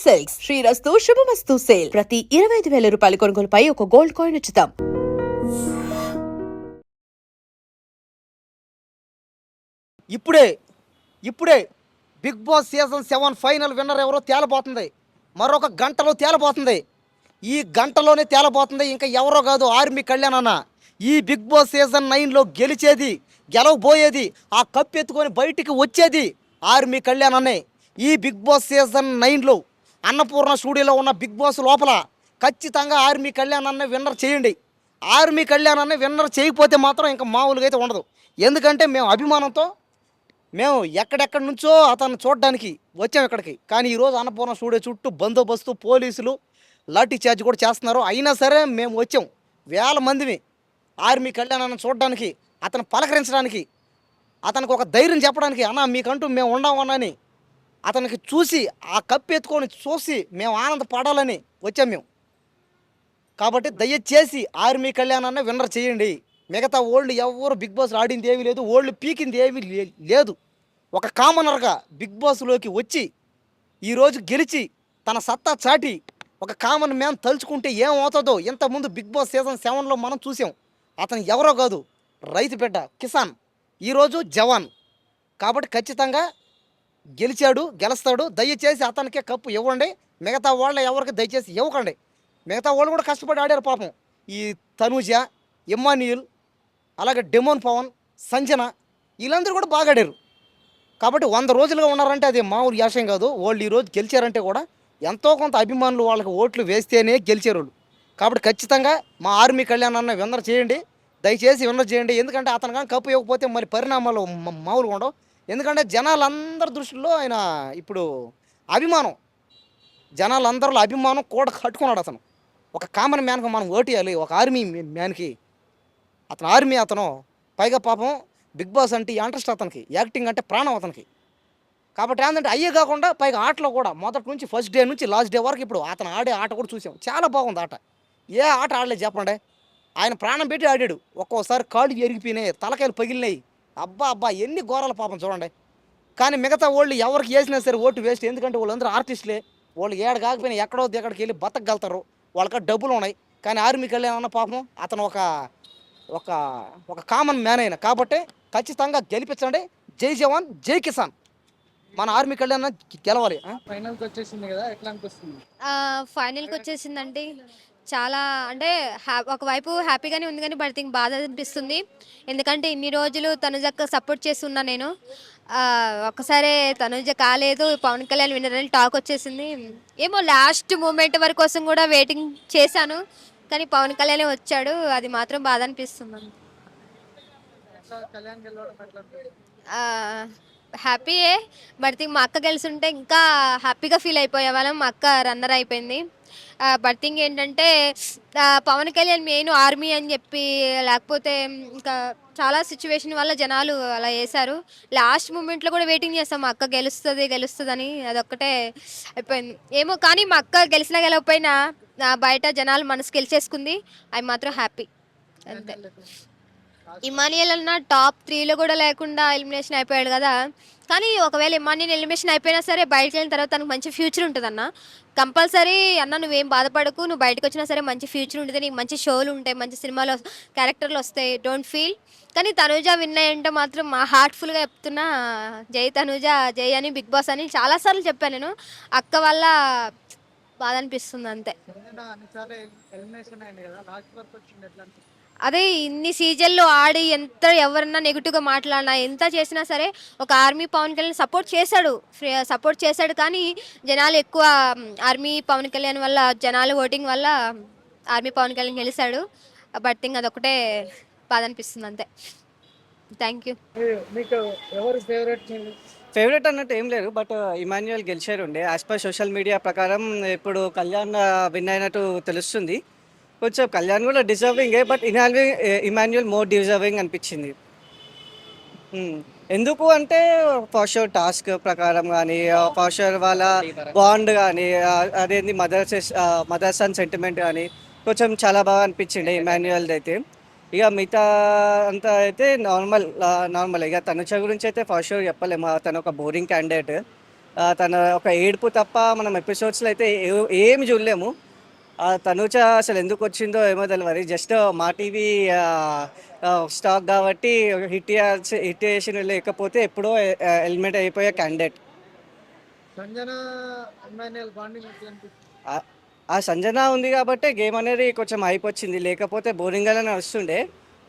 Silks శ్రీరస్తు శుభమస్తు sale ప్రతి 25,000 రూపాయల కొనుగోలుపై ఒక గోల్డ్ కాయిన్ ఉచితం. ఇప్పుడే ఇప్పుడే big boss season 7 final winner ఎవరో తేలబోతుంది. మరొక గంటలో తేలబోతుంది. ఈ గంటలోనే తేలబోతుంది. ఇంకా ఎవరో కాదు, ఆర్మీ కళ్యాణ్ అన్న. ఈ బిగ్ బాస్ సీజన్ 9లో గెలవబోయేది, ఆ కప్ ఎత్తుకొని బయటికి వచ్చేది ఆర్మీ కళ్యాణ్ అన్నే. ఈ బిగ్ బాస్ సీజన్ 9లో అన్నపూర్ణ స్టూడియోలో ఉన్న బిగ్ బాస్ లోపల ఖచ్చితంగా ఆర్మీ కళ్యాణ్ అన్నే విన్నర్ చేయండి. ఆర్మీ కళ్యాణ్ అన్నే విన్నర్ చేయకపోతే మాత్రం ఇంకా మామూలుగా అయితే ఉండదు. ఎందుకంటే మేము అభిమానంతో మేము ఎక్కడెక్కడి నుంచో అతన్ని చూడడానికి వచ్చాము ఇక్కడికి. కానీ ఈరోజు అన్నపూర్ణ స్టూడియో చుట్టూ బందోబస్తు, పోలీసులు లాఠీ చార్జ్ కూడా చేస్తున్నారు. అయినా సరే మేము వచ్చాం వేల మందిని ఆర్మీ కళ్యాణాన్ని చూడడానికి, అతను పలకరించడానికి, అతనికి ఒక ధైర్యం చెప్పడానికి, అన్న మీకంటూ మేము ఉండమని అతనికి చూసి ఆ కప్పు ఎత్తుకొని చూసి మేము ఆనందపడాలని వచ్చాం మేము. కాబట్టి దయచేసి ఆర్మీ కళ్యాణాన్ని విన్నర్ చేయండి. మిగతా ఓల్డ్ ఎవరు బిగ్ బాస్లో ఆడింది ఏమీ లేదు, ఓల్డ్ పీకింది ఏమీ లేదు. ఒక కామనర్గా బిగ్ బాస్లోకి వచ్చి ఈరోజు గెలిచి తన సత్తా చాటి ఒక కామన్ మ్యాన్ తలుచుకుంటే ఏమవుతుందో ఇంతకుముందు బిగ్ బాస్ సీజన్ 7లో మనం చూసాం. అతను ఎవరో కాదు, రైతు బిడ్డ కిసాన్, ఈరోజు జవాన్. కాబట్టి ఖచ్చితంగా గెలుస్తాడు. దయచేసి అతనికే కప్పు ఇవ్వండి. మిగతా వాళ్ళ ఎవరికి దయచేసి ఇవ్వకండి. మిగతా వాళ్ళు కూడా కష్టపడి ఆడారు పాపం. ఈ తనూజ, ఇమ్మాన్యుయల్, అలాగే డెమోన్ పవన్, సంజన, వీళ్ళందరూ కూడా బాగా ఆడారు. కాబట్టి 100 రోజులుగా ఉన్నారంటే అది మామూలు యాశం కాదు. వాళ్ళు ఈరోజు గెలిచారంటే కూడా ఎంతో కొంత అభిమానులు వాళ్ళకి ఓట్లు వేస్తేనే గెలిచారు వాళ్ళు. కాబట్టి ఖచ్చితంగా మా ఆర్మీ కళ్యాణ్ అన్న విన్నర్ చేయండి. దయచేసి విన్నర్ చేయండి. ఎందుకంటే అతను కానీ కప్పు ఇవ్వకపోతే మరి పరిణామాలు మామూలుగా ఉండవు. ఎందుకంటే జనాలందరి దృష్టిలో ఆయన ఇప్పుడు అభిమానం, జనాలందరిలో అభిమానం కూడా కట్టుకున్నాడు అతను. ఒక కామన్ మ్యాన్కి మనం ఓటేయాలి, ఒక ఆర్మీ మ్యాన్కి. అతను ఆర్మీ, అతను పైగా పాపం బిగ్ బాస్ అంటే ఇంట్రెస్ట్ అతనికి, యాక్టింగ్ అంటే ప్రాణం అతనికి. కాబట్టి ఏంటంటే అయ్యే కాకుండా పైగా ఆటలో కూడా మొదటి నుంచి ఫస్ట్ డే నుంచి లాస్ట్ డే వరకు ఇప్పుడు అతను ఆడే ఆట కూడా చూసాం. చాలా బాగుంది ఆట. ఏ ఆట ఆడలేదు చెప్పండి. ఆయన ప్రాణం పెట్టి ఆడాడు. ఒక్కోసారి కాళ్ళు ఎరిగిపోయినాయి, తలకాయలు పగిలినాయి. అబ్బా ఎన్ని ఘోరాల పాపం చూడండి. కానీ మిగతా వాళ్ళు ఎవరికి వేసినా సరే ఓటు వేస్ట్. ఎందుకంటే వాళ్ళందరూ ఆర్టిస్టులే. వాళ్ళు ఏడ కాకపోయినా ఎక్కడో ఎక్కడికి వెళ్ళి బతకగలుగుతారు, వాళ్ళకి డబ్బులు ఉన్నాయి. కానీ ఆర్మీకి వెళ్ళామన్న పాపం అతను ఒక ఒక ఒక కామన్ మ్యాన్ అయినా. కాబట్టి ఖచ్చితంగా గెలిపించండి. జై జవాన్, జై కిసాన్. మన ఆర్మీ కళ్యాణ్ గెలవాలి. ఫైనల్కి వచ్చేసింది కదా, ఎట్లా అనిపిస్తుంది? ఫైనల్కి వచ్చేసిందండి. చాలా అంటే ఒకవైపు హ్యాపీగానే ఉంది, కానీ బట్ థింక్ బాధ అనిపిస్తుంది. ఎందుకంటే ఇన్ని రోజులు తనుజకు సపోర్ట్ చేస్తున్నా నేను. ఒక్కసారి తనుజ కాలేదు, పవన్ కళ్యాణ్ విన్నర్ అని టాక్ వచ్చేసింది. ఏమో లాస్ట్ మూమెంట్ వరకు కోసం కూడా వెయిటింగ్ చేశాను, కానీ పవన్ కళ్యాణ్ వచ్చాడు. అది మాత్రం బాధ అనిపిస్తుంది. కళ్యాణ్ గెలవడం ఎట్లా అనిపిస్తుంది? హ్యాపీయే, బట్ థింక్ మా అక్క గెలుస్తుంటే ఇంకా హ్యాపీగా ఫీల్ అయిపోయే వాళ్ళం. మా అక్క రన్నర్ అయిపోయింది. బట్ థింగ్ ఏంటంటే పవన్ కళ్యాణ్ మెయిన్ ఆర్మీ అని చెప్పి, లేకపోతే ఇంకా చాలా సిచ్యువేషన్ వల్ల జనాలు అలా వేశారు. లాస్ట్ మూమెంట్లో కూడా వెయిటింగ్ చేస్తాం మా అక్క గెలుస్తుందని. అదొక్కటే అయిపోయింది ఏమో. కానీ మా అక్క గెలిచినా గెలవకపోయినా బయట జనాలు మనసు గెలిచేసుకుంది. అవి మాత్రం హ్యాపీ అంతే. ఇమానియల్ అన్న టాప్ 3లో కూడా లేకుండా ఎలిమినేషన్ అయిపోయాడు కదా. కానీ ఒకవేళ ఇమానియల్ ఎలిమినేషన్ అయిపోయినా సరే బయటకు వెళ్ళిన తర్వాత తనకు మంచి ఫ్యూచర్ ఉంటుంది అన్న. కంపల్సరీ అన్న నువ్వేం బాధపడకు, నువ్వు బయటకు వచ్చినా సరే మంచి ఫ్యూచర్ ఉంటుంది, నీకు మంచి షోలు ఉంటాయి, మంచి సినిమాలో క్యారెక్టర్లు వస్తాయి, డోంట్ ఫీల్. కానీ తనూజ విన్ అయ్యంటే మాత్రం మా హార్ట్ఫుల్గా చెప్తున్నా, జై తనూజ, జై అని బిగ్ బాస్ అని చాలాసార్లు చెప్పాను నేను. అక్క వల్ల బాధ అనిపిస్తుంది అంతే. ఎలిమినేషన్ అయింది కదా, లాస్ట్ వరకు వచ్చింది, ఎట్లా అనిపిస్తుంది? అదే ఇన్ని సీజన్లో ఆడి ఎంత ఎవరన్నా నెగిటివ్గా మాట్లాడినా ఎంత చేసినా సరే ఒక ఆర్మీ పవన్ కళ్యాణ్ సపోర్ట్ చేశాడు. కానీ జనాలు ఎక్కువ ఆర్మీ పవన్ కళ్యాణ్ వల్ల, జనాలు ఓటింగ్ వల్ల ఆర్మీ పవన్ కళ్యాణ్ గెలిచాడు. బట్ థింగ్ అదొకటే బాధ అనిపిస్తుంది అంతే. Thank you. మీకు ఎవరు ఫేవరెట్ అన్నట్టు ఏం లేదు, బట్ ఇమాన్యుయల్ గెలిచారు ఉండే. యాజ్ పర్ సోషల్ మీడియా ప్రకారం ఇప్పుడు కళ్యాణ్ విన్ అయినట్టు తెలుస్తుంది. కొంచెం కళ్యాణ్ కూడా డిజర్వింగే, బట్ ఇమాన్యుయల్ మోర్ డిజర్వింగ్ అనిపించింది. ఎందుకు అంటే ఫర్ షూర్ టాస్క్ ప్రకారం కానీ, ఫర్ షూర్ వాళ్ళ బాండ్ కానీ, అదేంది మదర్ సన్ సెంటిమెంట్ కానీ కొంచెం చాలా బాగా అనిపించింది ఇమాన్యుయల్ది అయితే. ఇక మిగతా అంతా అయితే నార్మల్. ఇక తనుజ గురించి అయితే ఫర్ షూర్ చెప్పలేము, తను ఒక బోరింగ్ క్యాండిడేట్. తన ఒక ఏడుపు తప్ప మనం ఎపిసోడ్స్లో అయితే ఏమి చూడలేము. తనూజ అసలు ఎందుకు వచ్చిందో ఏమో తెలియదు. జస్ట్ మా టీవీ స్టాక్ కాబట్టి హిట్ చేసిన లేకపోతే ఎప్పుడో ఎలిమినేట్ అయిపోయే క్యాండిడేట్. సంజన ఎమ్మాన్యుయల్ బాండింగ్ ఎట్లా అనిపిస్తుంది? ఆ సంజన ఉంది కాబట్టి గేమ్ అనేది కొంచెం హైప్ వచ్చింది, లేకపోతే బోరింగ్గానే వస్తుండే.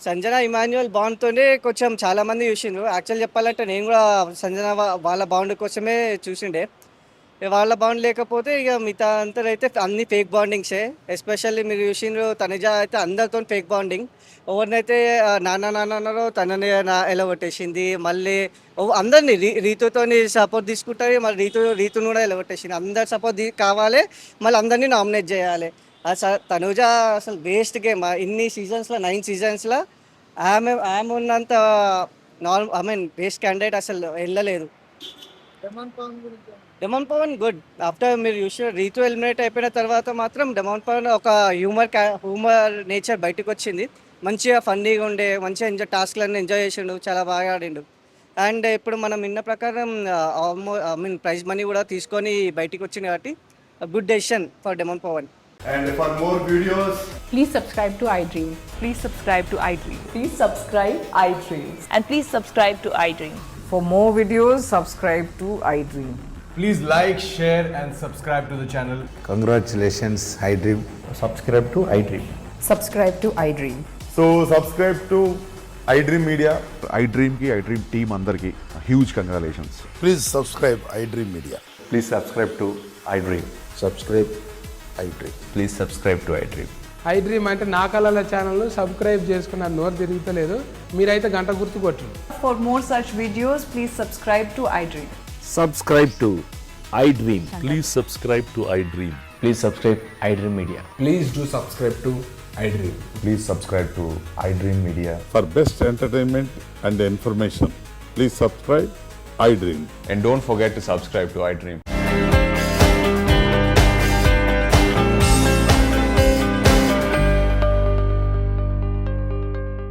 సంజన ఇమాన్యుయల్ బాండ్తోనే కొంచెం చాలామంది చూసిండ్రు. యాక్చువల్ చెప్పాలంటే నేను కూడా సంజన వాళ్ళ బాండ్ కోసమే చూసిండే. వాళ్ళ బాండ్ లేకపోతే ఇక మిగతా అంతరైతే అన్ని ఫేక్ బాండింగ్సే. ఎస్పెషల్లీ మీరు చూసిండ్రు తనుజ అయితే అందరితో ఫేక్ బాండింగ్. ఎవరినైతే నాన్నలో తనని ఎలా కొట్టేసింది. మళ్ళీ అందరినీ రీతుతో సపోర్ట్ తీసుకుంటుంది, మళ్ళీ రీతును కూడా ఎలా కొట్టేసింది. అందరు సపోర్ట్ కావాలి, మళ్ళీ అందరినీ నామినేట్ చేయాలి. తనుజ అసలు వేస్ట్ గేమ్. ఇన్ని సీజన్స్లో 9 సీజన్స్లో ఆమె ఉన్నంత బెస్ట్ క్యాండిడేట్ అసలు వెళ్ళలేదు. డెమాన్ పవన్ గురించి డెమాన్ పవన్ గుడ్. ఆఫ్టర్ మీరు చూసిన రీతు ఎలిమినేట్ అయిపోయిన తర్వాత మాత్రం డెమాన్ పవన్ ఒక హ్యూమర్ నేచర్ బయటకు వచ్చింది. మంచిగా ఫన్నీగా ఉండే, మంచిగా టాస్క్లన్నీ ఎంజాయ్ చేసిండు, చాలా బాగా ఆడిండు. అండ్ ఇప్పుడు మనం విన్న ప్రకారం ప్రైజ్ మనీ కూడా తీసుకొని బయటికి వచ్చింది కాబట్టి good decision for demon Pawan. And for more videos, Please subscribe to iDream. Please subscribe to iDream. Please subscribe iDream. And please subscribe to iDream. For more videos, subscribe to iDream. please like, share, and subscribe to the channel. Congratulations, iDream. Subscribe to iDream. Subscribe to iDream. So subscribe to iDream Media. iDream ki iDream team andarki huge congratulations. Please subscribe iDream Media. Please subscribe to iDream. Subscribe iDream. Please subscribe to iDream. iDream అంటే నా కళల channel subscribe చేసుకున్న నోరు తిరుగుతలేదు, మీరైతే గంట గుర్తు కొట్టండి. For more such videos, please subscribe to iDream. Subscribe to iDream. Please subscribe to iDream. Please subscribe iDream Media. Please do subscribe to iDream. Please subscribe to iDream Media. For best entertainment and information, please subscribe iDream. And don't forget to subscribe to iDream.